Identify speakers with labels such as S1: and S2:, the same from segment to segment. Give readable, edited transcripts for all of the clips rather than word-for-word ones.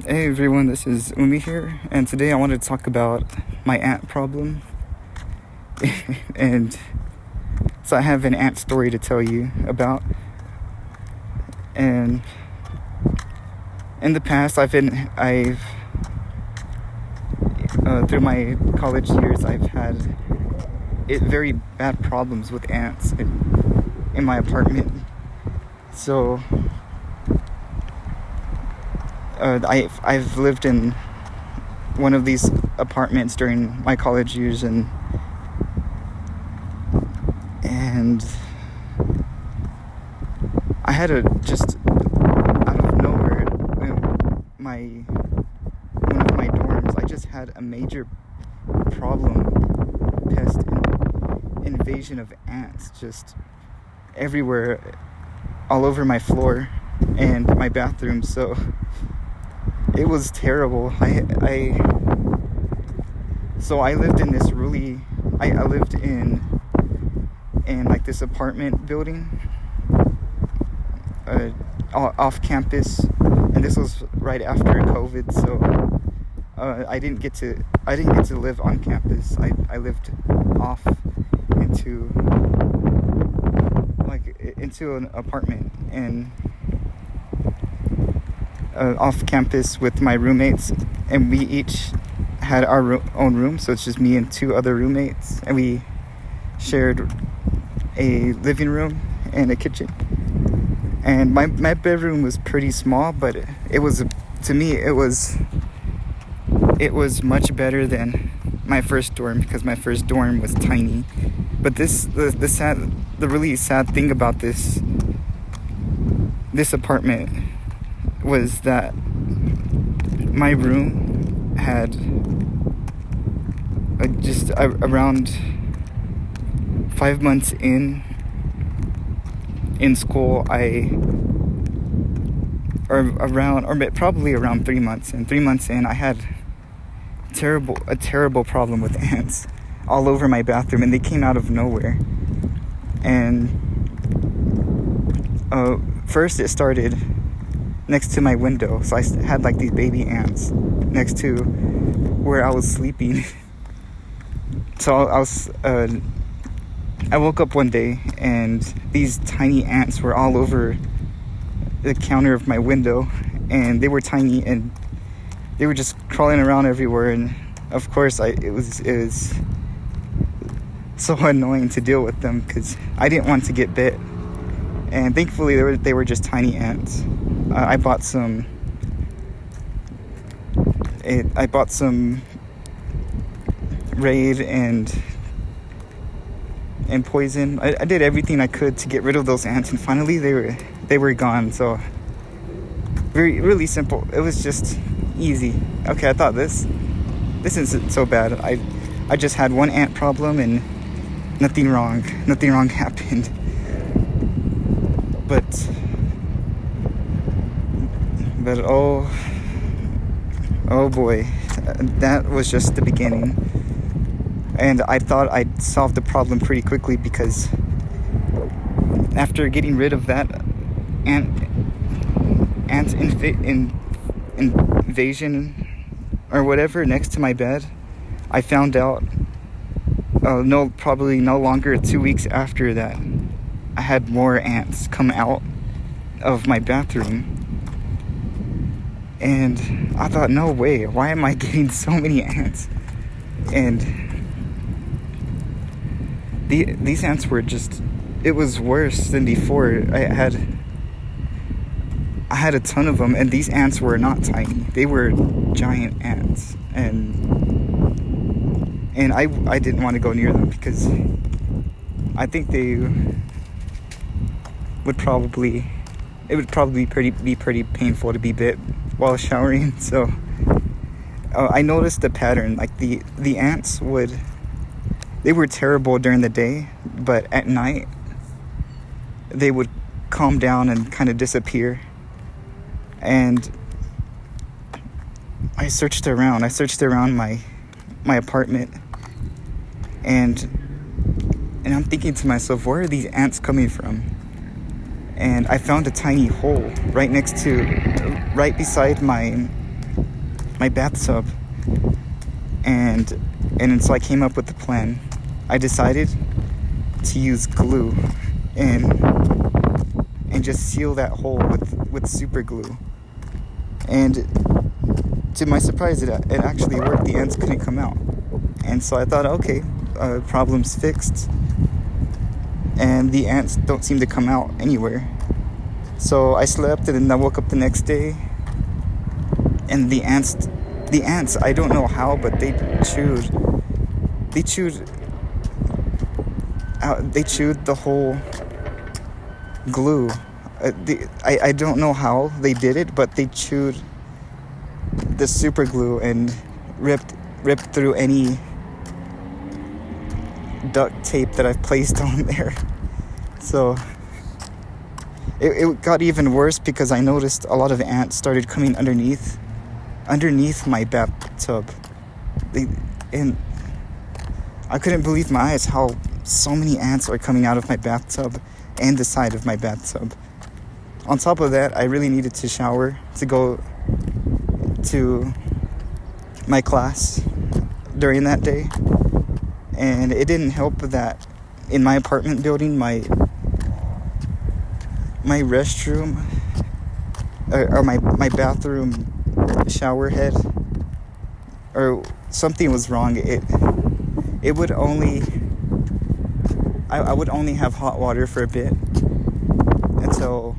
S1: Hey everyone, this is Umi here, and today I wanted to talk about my ant problem. And so I have an ant story to tell you about. And in the past, I've through my college years, I've had very bad problems with ants in my apartment. So I've lived in one of these apartments during my college years, and I had just out of nowhere, one of my dorms, I just had a major pest invasion of ants just everywhere, all over my floor and my bathroom. So it was terrible. So I lived in this I lived in like this apartment building off campus, and this was right after COVID. So I didn't get to live on campus. I lived off into an apartment and off campus with my roommates, and we each had our own room. So it's just me and two other roommates, and we shared a living room and a kitchen. And my bedroom was pretty small, but it was much better than my first dorm, because my first dorm was tiny. But the really sad thing about this apartment was that my room had just around 5 months in school, probably around 3 months. And 3 months in, I had a terrible problem with ants all over my bathroom, and they came out of nowhere. And first it started next to my window. So I had like these baby ants next to where I was sleeping. So I woke up one day and these tiny ants were all over the counter of my window, and they were tiny and they were just crawling around everywhere. And of course it was so annoying to deal with them, because I didn't want to get bit. And thankfully they were just tiny ants. I bought some Raid and poison. I did everything I could to get rid of those ants, and finally they were gone. So really simple. It was just easy. Okay, I thought this isn't so bad. I just had one ant problem and nothing wrong happened. But oh boy, that was just the beginning. And I thought I'd solve the problem pretty quickly, because after getting rid of that ant invasion or whatever next to my bed, I found out probably no longer 2 weeks after that, I had more ants come out of my bathroom. And I thought, no way, why am I getting so many ants? And these ants were just, it was worse than before. I had a ton of them, and these ants were not tiny. They were giant ants. And I didn't want to go near them, because I think it would probably be pretty painful to be bit while showering. So I noticed the pattern. Like the ants they were terrible during the day, but at night they would calm down and kind of disappear. And I searched around my apartment, and I'm thinking to myself, where are these ants coming from? And I found a tiny hole right beside my my bathtub. And so I came up with the plan. I decided to use glue and just seal that hole with super glue. And to my surprise, it actually worked. The ants couldn't come out. And so I thought, okay, problem's fixed. And the ants don't seem to come out anywhere. So I slept, and then I woke up the next day, and the ants, I don't know how, but they chewed the whole glue. I don't know how they did it, but they chewed the super glue and ripped through any duct tape that I've placed on there. So it got even worse because I noticed a lot of ants started coming underneath my bathtub. And I couldn't believe my eyes how so many ants are coming out of my bathtub and the side of my bathtub. On top of that, I really needed to shower to go to my class during that day. And it didn't help that in my apartment building, my restroom or my bathroom shower head, or something was wrong. It would only I would only have hot water for a bit until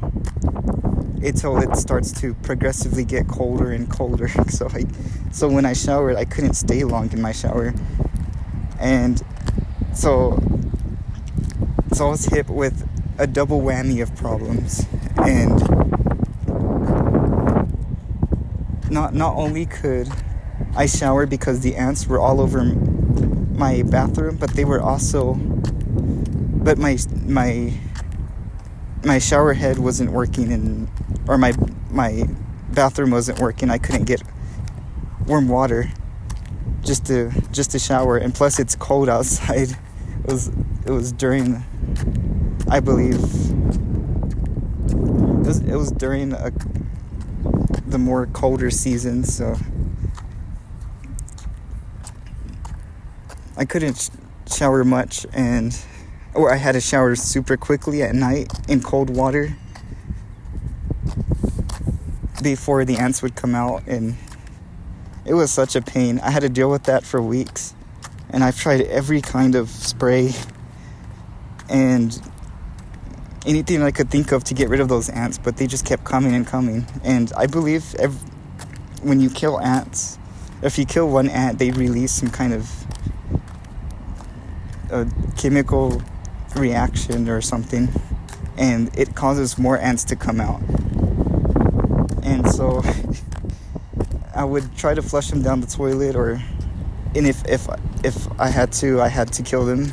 S1: it starts to progressively get colder and colder. So when I showered, I couldn't stay long in my shower, and so I was hit with a double whammy of problems. And not only could I shower because the ants were all over my bathroom, but they were also, but my shower head wasn't working, or my bathroom wasn't working. I couldn't get warm water just to shower, and plus it's cold outside. It was during, I believe, it was during the more colder season, so I couldn't shower much, or I had to shower super quickly at night in cold water before the ants would come out, and it was such a pain. I had to deal with that for weeks, and I've tried every kind of spray and anything I could think of to get rid of those ants, but they just kept coming and coming. And I believe when you kill ants, if you kill one ant, they release some kind of a chemical reaction or something, and it causes more ants to come out. And so I would try to flush them down the toilet, and if I had to kill them,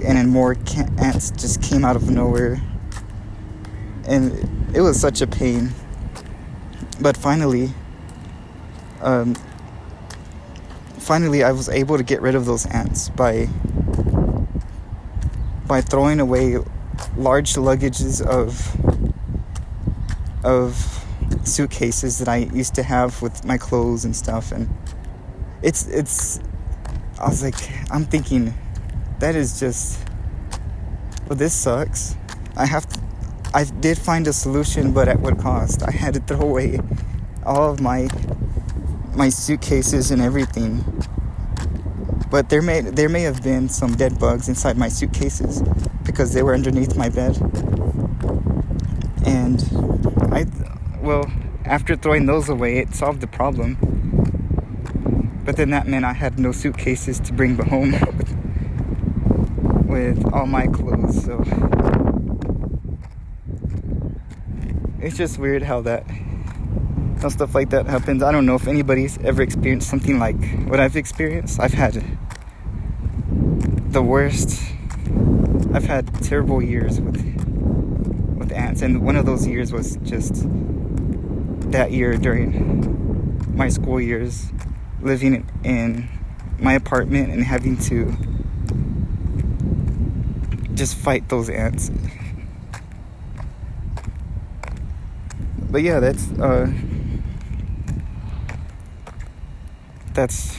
S1: and then more ants just came out of nowhere, and it was such a pain. But finally I was able to get rid of those ants by throwing away large luggages of suitcases that I used to have with my clothes and stuff. And I was like, I'm thinking, that is just, well, this sucks. I did find a solution, but at what cost? I had to throw away all of my suitcases and everything. But there may have been some dead bugs inside my suitcases because they were underneath my bed. And after throwing those away, it solved the problem. But then that meant I had no suitcases to bring home with all my clothes. So it's just weird how stuff like that happens. I don't know if anybody's ever experienced something like what I've experienced. I've had the worst. I've had terrible years with ants, and one of those years was just that year during my school years, living in my apartment and having to just fight those ants. But yeah, that's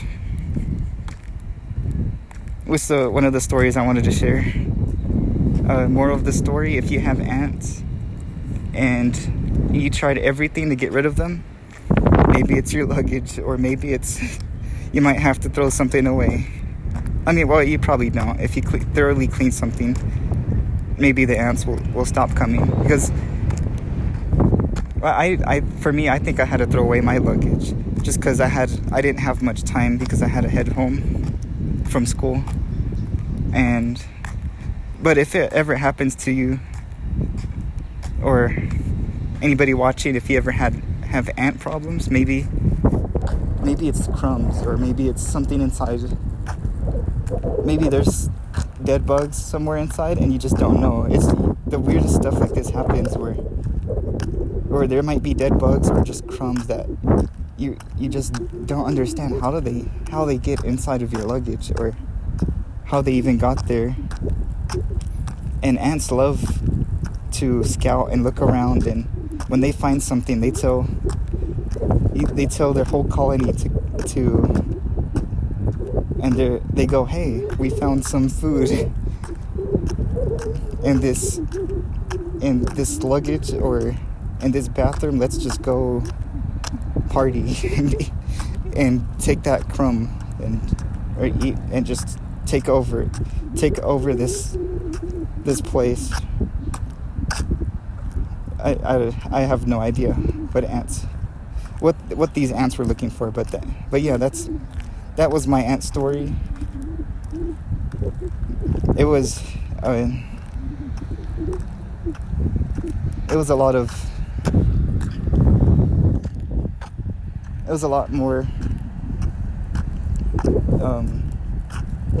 S1: was one of the stories I wanted to share. Moral of the story: if you have ants and you tried everything to get rid of them, maybe it's your luggage, or maybe it's you might have to throw something away. I mean, well, you probably don't. If you thoroughly clean something, maybe the ants will stop coming. Because for me, I think I had to throw away my luggage just because I didn't have much time because I had to head home from school. But if it ever happens to you, or anybody watching, if you ever have ant problems, maybe it's crumbs, or maybe it's something inside. Maybe there's dead bugs somewhere inside and you just don't know. It's the weirdest stuff like this happens where there might be dead bugs or just crumbs that you just don't understand how they get inside of your luggage, or how they even got there. And ants love to scout and look around, and when they find something, they tell their whole colony to and they go, "Hey, we found some food in this luggage or in this bathroom. Let's just go party and take that crumb or eat and just take over this place." I have no idea what these ants were looking for, but yeah, that was my ant story. It was a lot more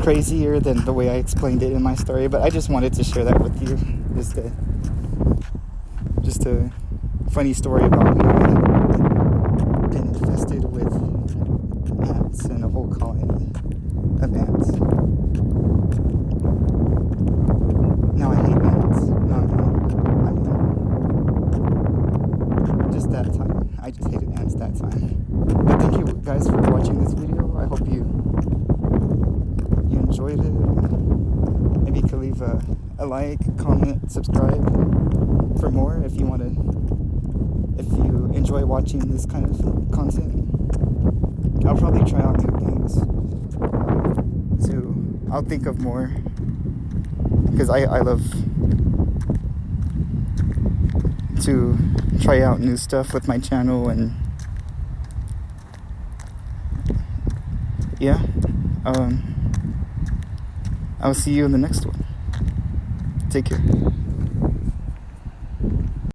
S1: crazier than the way I explained it in my story, but I just wanted to share that with you. Just a funny story about how I had been infested with ants and a whole colony of ants. Now I hate ants. No, I mean, just that time. I just hated ants that time. But thank you guys for watching this video. I hope you enjoyed it. Maybe you could leave a like, comment, subscribe for more if you enjoy watching this kind of content. I'll probably try out new things too. I'll think of more, because I love to try out new stuff with my channel. And yeah, I'll see you in the next one. Take care.